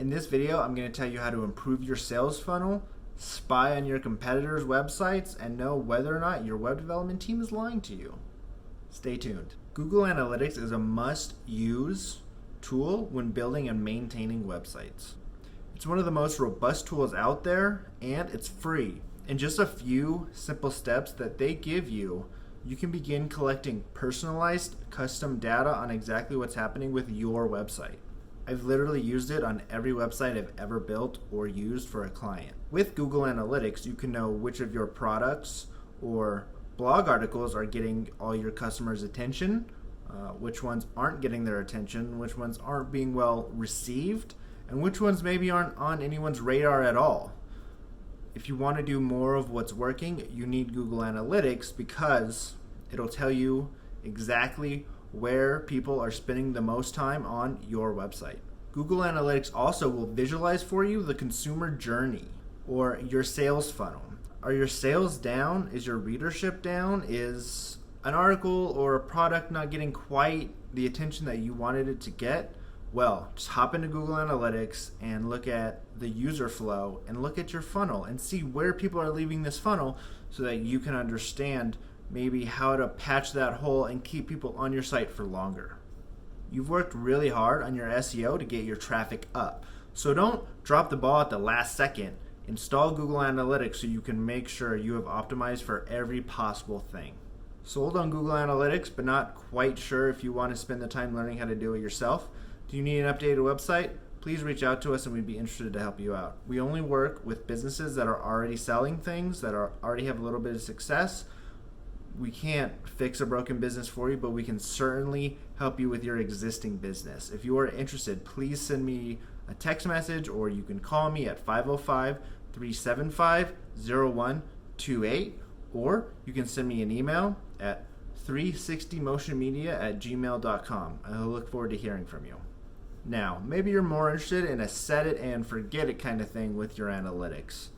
In this video, I'm going to tell you how to improve your sales funnel, spy on your competitors' websites, and know whether or not your web development team is lying to you. Stay tuned. Google Analytics is a must-use tool when building and maintaining websites. It's one of the most robust tools out there, and it's free. In just a few simple steps that they give you, you can begin collecting personalized, custom data on exactly what's happening with your website. I've literally used it on every website I've ever built or used for a client. With Google Analytics, you can know which of your products or blog articles are getting all your customers' attention, which ones aren't getting their attention, which ones aren't being well received, and which ones maybe aren't on anyone's radar at all. If you want to do more of what's working, you need Google Analytics because it'll tell you exactly where people are spending the most time on your website. Google Analytics also will visualize for you the consumer journey or your sales funnel. Are your sales down? Is your readership down? Is an article or a product not getting quite the attention that you wanted it to get? Well, just hop into Google Analytics and look at the user flow and look at your funnel and see where people are leaving this funnel so that you can understand maybe how to patch that hole and keep people on your site for longer. You've worked really hard on your SEO to get your traffic up. So don't drop the ball at the last second. Install Google Analytics so you can make sure you have optimized for every possible thing. Sold on Google Analytics but not quite sure if you want to spend the time learning how to do it yourself? Do you need an updated website? Please reach out to us and we'd be interested to help you out. We only work with businesses that are already selling things, that already have a little bit of success. We can't fix a broken business for you, but we can certainly help you with your existing business. If you are interested, please send me a text message or you can call me at 505-375-0128, or you can send me an email at 360motionmedia@gmail.com. I look forward to hearing from you. Now, maybe you're more interested in a set it and forget it kind of thing with your analytics.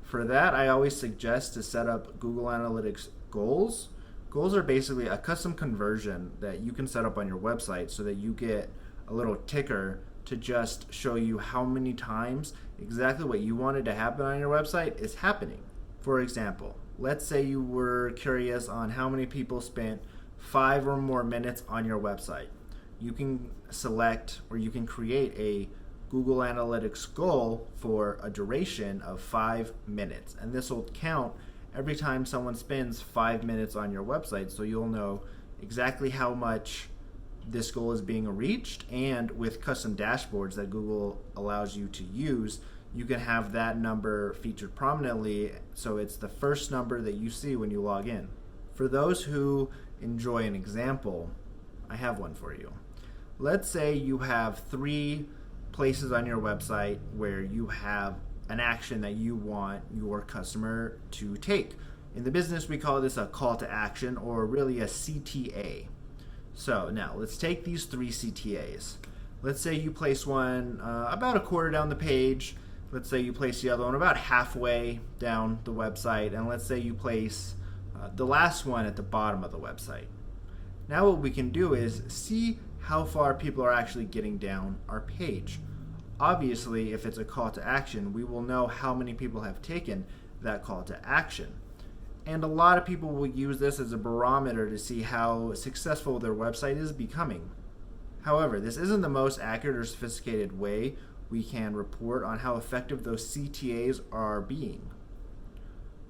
For that, I always suggest to set up Google Analytics goals. Goals are basically a custom conversion that you can set up on your website so that you get a little ticker to just show you how many times exactly what you wanted to happen on your website is happening. For example, let's say you were curious on how many people spent 5 or more minutes on your website. You can select or you can create a Google Analytics goal for a duration of 5 minutes, and this will count every time someone spends 5 minutes on your website, so you'll know exactly how much this goal is being reached. And with custom dashboards that Google allows you to use, you can have that number featured prominently so it's the first number that you see when you log in. For those who enjoy an example, I have one for you. Let's say you have 3 places on your website where you have an action that you want your customer to take. In the business, we call this a call to action, or really a CTA. So now let's take these 3 CTAs. Let's say you place one about a quarter down the page. Let's say you place the other one about halfway down the website, and let's say you place the last one at the bottom of the website. Now what we can do is see how far people are actually getting down our page. Obviously, if it's a call to action, we will know how many people have taken that call to action. And a lot of people will use this as a barometer to see how successful their website is becoming. However, this isn't the most accurate or sophisticated way we can report on how effective those CTAs are being.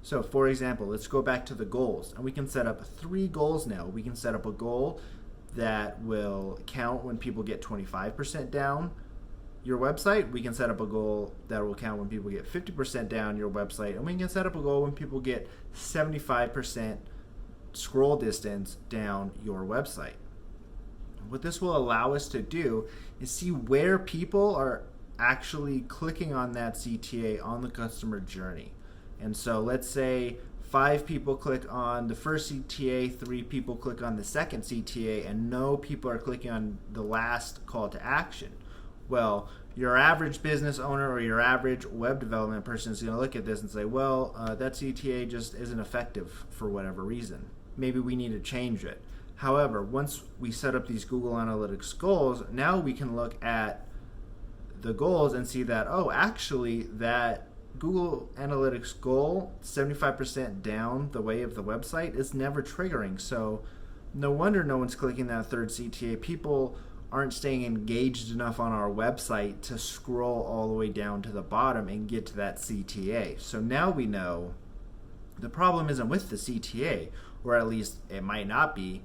So for example, let's go back to the goals, and we can set up 3 goals now. We can set up a goal that will count when people get 25% down your website. We can set up a goal that will count when people get 50% down your website, and we can set up a goal when people get 75% scroll distance down your website. What this will allow us to do is see where people are actually clicking on that CTA on the customer journey. And so let's say 5 people click on the first CTA, 3 people click on the second CTA, and no people are clicking on the last call to action. Well, your average business owner or your average web development person is going to look at this and say, well, that CTA just isn't effective for whatever reason. Maybe we need to change it. However, once we set up these Google Analytics goals, now we can look at the goals and see that, oh, actually that Google Analytics goal, 75% down the way of the website, is never triggering. So no wonder no one's clicking that third CTA. People aren't staying engaged enough on our website to scroll all the way down to the bottom and get to that CTA. So now we know the problem isn't with the CTA, or at least it might not be.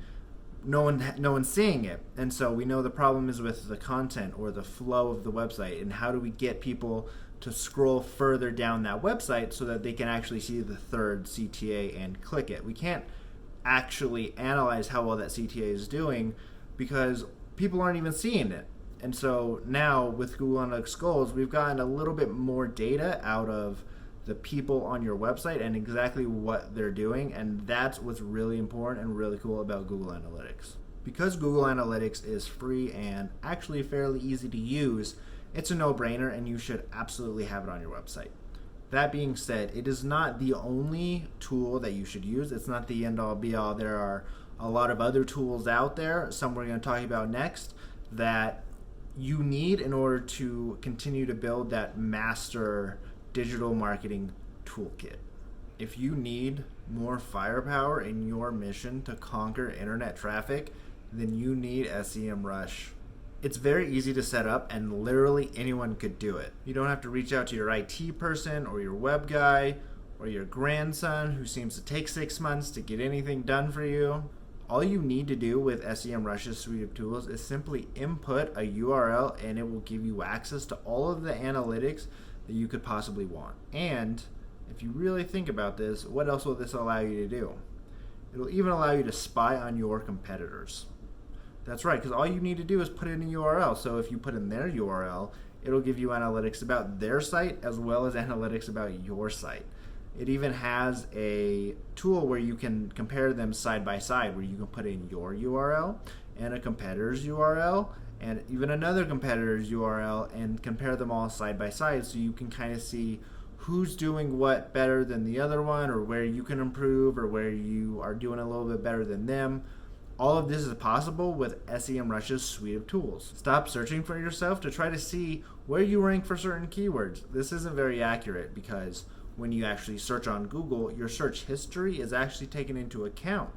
No one's seeing it, and so we know the problem is with the content or the flow of the website. And how do we get people to scroll further down that website so that they can actually see the third CTA and click it? We can't actually analyze how well that CTA is doing because people aren't even seeing it. And so now with Google Analytics goals, we've gotten a little bit more data out of the people on your website and exactly what they're doing, and that's what's really important and really cool about Google Analytics. Because Google Analytics is free and actually fairly easy to use, it's a no-brainer and you should absolutely have it on your website. That being said, it is not the only tool that you should use. It's not the end-all be-all. There are a lot of other tools out there, some we're going to talk about next, that you need in order to continue to build that master digital marketing toolkit. If you need more firepower in your mission to conquer internet traffic, then you need SEMRush. It's very easy to set up and literally anyone could do it. You don't have to reach out to your IT person or your web guy or your grandson who seems to take 6 months to get anything done for you. All you need to do with SEMrush's suite of tools is simply input a URL and it will give you access to all of the analytics that you could possibly want. And if you really think about this, what else will this allow you to do? It'll even allow you to spy on your competitors. That's right, because all you need to do is put in a URL. So if you put in their URL, it'll give you analytics about their site as well as analytics about your site. It even has a tool where you can compare them side by side, where you can put in your URL and a competitor's URL and even another competitor's URL and compare them all side by side, so you can kind of see who's doing what better than the other one, or where you can improve, or where you are doing a little bit better than them. All of this is possible with SEMrush's suite of tools. Stop searching for yourself to try to see where you rank for certain keywords. This isn't very accurate because when you actually search on Google, your search history is actually taken into account.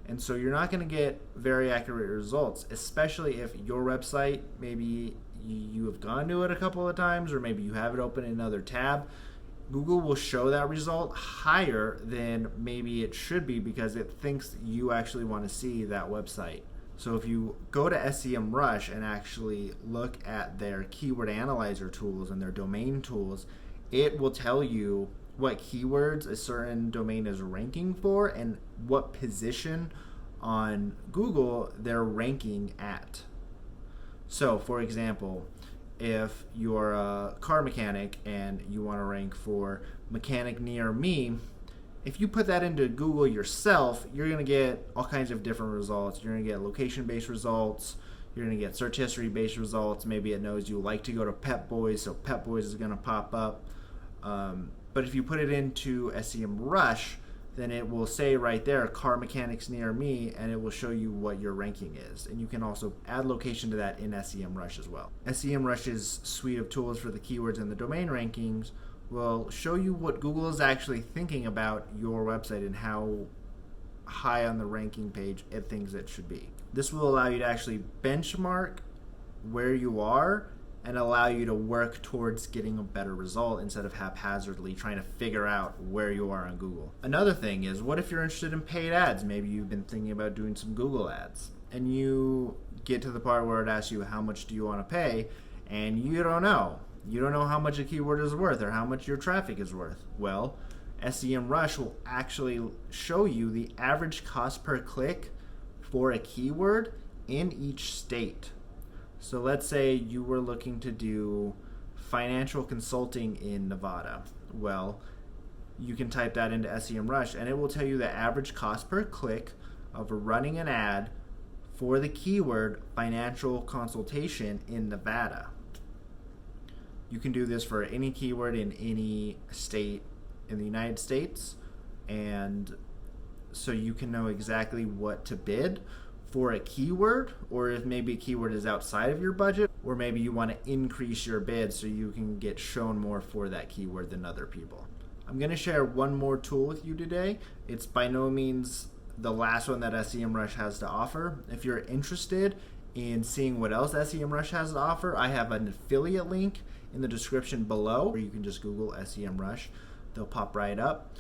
And so you're not going to get very accurate results, especially if your website, maybe you have gone to it a couple of times, or maybe you have it open in another tab. Google will show that result higher than maybe it should be because it thinks you actually want to see that website. So if you go to SEMrush and actually look at their keyword analyzer tools and their domain tools, it will tell you what keywords a certain domain is ranking for and what position on Google they're ranking at. So, for example, if you're a car mechanic and you want to rank for mechanic near me, if you put that into Google yourself, you're going to get all kinds of different results. You're going to get location-based results. You're going to get search history-based results. Maybe it knows you like to go to Pep Boys, so Pep Boys is going to pop up. But if you put it into SEMrush, then it will say right there, car mechanics near me, and it will show you what your ranking is. And you can also add location to that in SEMrush as well. SEMrush's suite of tools for the keywords and the domain rankings will show you what Google is actually thinking about your website and how high on the ranking page it thinks it should be. This will allow you to actually benchmark where you are and allow you to work towards getting a better result instead of haphazardly trying to figure out where you are on Google. Another thing is, what if you're interested in paid ads? Maybe you've been thinking about doing some Google ads and you get to the part where it asks you how much do you want to pay and you don't know. You don't know how much a keyword is worth or how much your traffic is worth. Well, SEMrush will actually show you the average cost per click for a keyword in each state. So let's say you were looking to do financial consulting in Nevada. Well, you can type that into SEMrush and it will tell you the average cost per click of running an ad for the keyword financial consultation in Nevada. You can do this for any keyword in any state in the United States, and so you can know exactly what to bid for a keyword, or if maybe a keyword is outside of your budget, or maybe you want to increase your bid so you can get shown more for that keyword than other people. I'm going to share one more tool with you today. It's by no means the last one that SEMRush has to offer. If you're interested in seeing what else SEMRush has to offer, I have an affiliate link in the description below, or you can just Google SEMRush. They'll pop right up.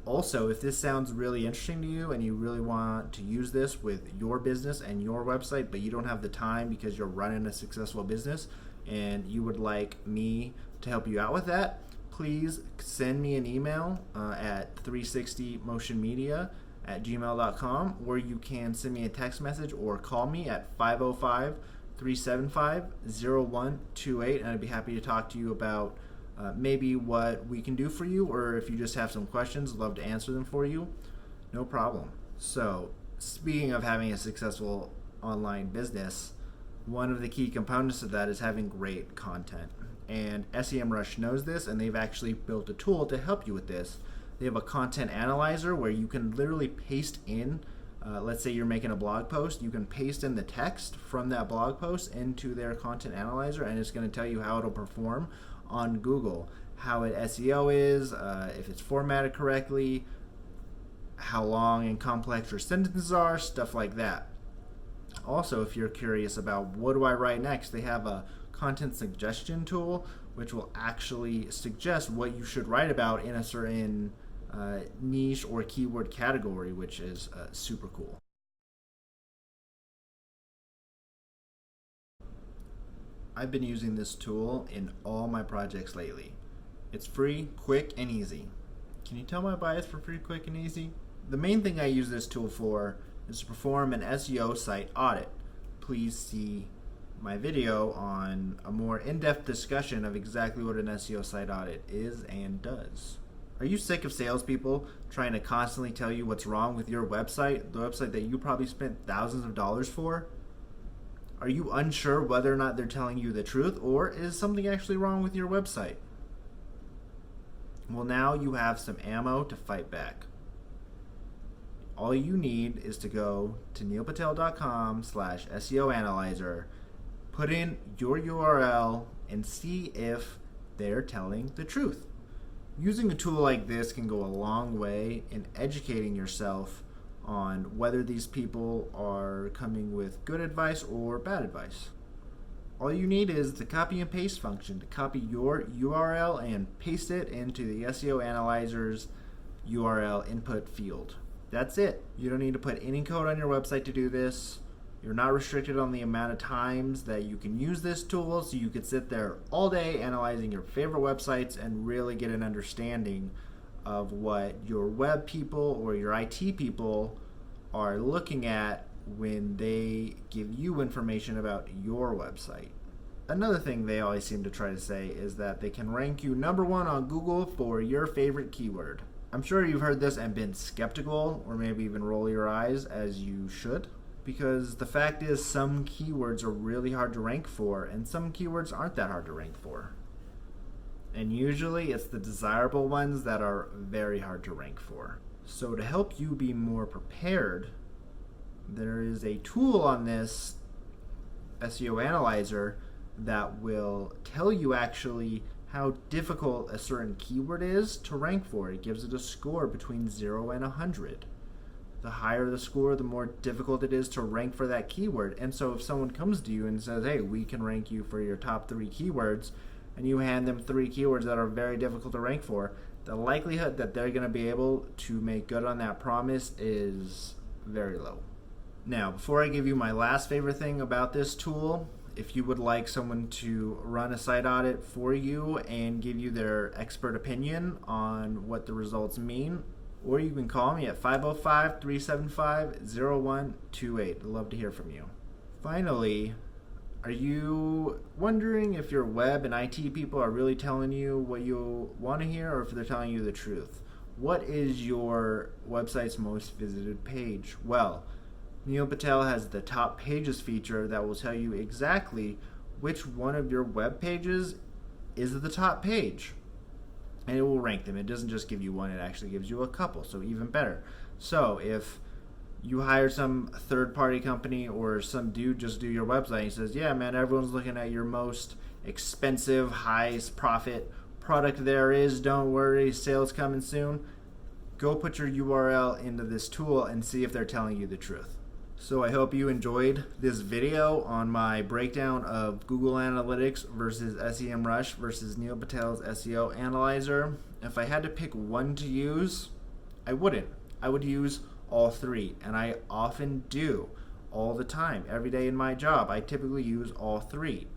Also, if this sounds really interesting to you and you really want to use this with your business and your website, but you don't have the time because you're running a successful business and you would like me to help you out with that, please send me an email at 360motionmedia@gmail.com, or you can send me a text message or call me at 505-375-0128, and I'd be happy to talk to you about maybe what we can do for you, or if you just have some questions, I'd love to answer them for you. No problem. So, speaking of having a successful online business, one of the key components of that is having great content. And SEMRush knows this, and they've actually built a tool to help you with this. They have a content analyzer where you can literally paste in, let's say you're making a blog post, you can paste in the text from that blog post into their content analyzer, and it's going to tell you how it'll perform on Google, how it SEO is, if it's formatted correctly, how long and complex your sentences are, stuff like that. Also, if you're curious about what do I write next, they have a content suggestion tool which will actually suggest what you should write about in a certain niche or keyword category, which is super cool. I've been using this tool in all my projects lately. It's free, quick, and easy. Can you tell my bias for free, quick, and easy? The main thing I use this tool for is to perform an SEO site audit. Please see my video on a more in-depth discussion of exactly what an SEO site audit is and does. Are you sick of salespeople trying to constantly tell you what's wrong with your website, the website that you probably spent thousands of dollars for? Are you unsure whether or not they're telling you the truth, or is something actually wrong with your website? Well, now you have some ammo to fight back. All you need is to go to neilpatel.com/SEO Analyzer, put in your URL, and see if they're telling the truth. Using a tool like this can go a long way in educating yourself on whether these people are coming with good advice or bad advice. All you need is the copy and paste function to copy your URL and paste it into the SEO Analyzer's URL input field. That's it. You don't need to put any code on your website to do this. You're not restricted on the amount of times that you can use this tool, so you could sit there all day analyzing your favorite websites and really get an understanding of what your web people or your IT people are looking at when they give you information about your website. Another thing they always seem to try to say is that they can rank you #1 on Google for your favorite keyword. I'm sure you've heard this and been skeptical, or maybe even roll your eyes, as you should, because the fact is some keywords are really hard to rank for, and some keywords aren't that hard to rank for. And usually it's the desirable ones that are very hard to rank for. So to help you be more prepared, there is a tool on this SEO Analyzer that will tell you actually how difficult a certain keyword is to rank for. It gives it a score between 0 and 100. The higher the score, the more difficult it is to rank for that keyword. And so if someone comes to you and says, hey, we can rank you for your top 3 keywords, and you hand them 3 keywords that are very difficult to rank for, the likelihood that they're going to be able to make good on that promise is very low. Now, before I give you my last favorite thing about this tool, if you would like someone to run a site audit for you and give you their expert opinion on what the results mean, or you can call me at 505-375-0128. I'd love to hear from you. Finally, are you wondering if your web and IT people are really telling you what you want to hear, or if they're telling you the truth? What is your website's most visited page? Well, Neil Patel has the top pages feature that will tell you exactly which one of your web pages is the top page. And it will rank them. It doesn't just give you one, it actually gives you a couple, so even better. So if you hire some third-party company or some dude just do your website. He says, yeah, man, everyone's looking at your most expensive, highest profit product there is. Don't worry, sales coming soon. Go put your URL into this tool and see if they're telling you the truth. So I hope you enjoyed this video on my breakdown of Google Analytics versus SEMRush versus Neil Patel's SEO Analyzer. If I had to pick one to use, I wouldn't. I would use all three, and I often do all the time. Every day in my job, I typically use all three.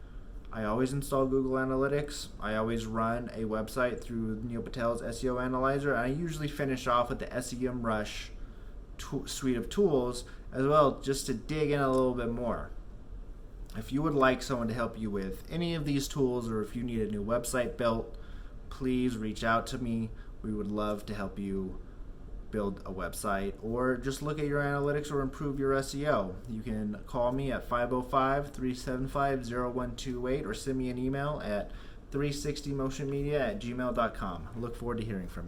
I always install Google Analytics. I always run a website through Neil Patel's SEO Analyzer, and I usually finish off with the SEMRush suite of tools as well, just to dig in a little bit more. If you would like someone to help you with any of these tools, or if you need a new website built, please reach out to me. We would love to help you build a website or just look at your analytics or improve your SEO. You can call me at 505-375-0128 or send me an email at 360motionmedia@gmail.com. I look forward to hearing from you.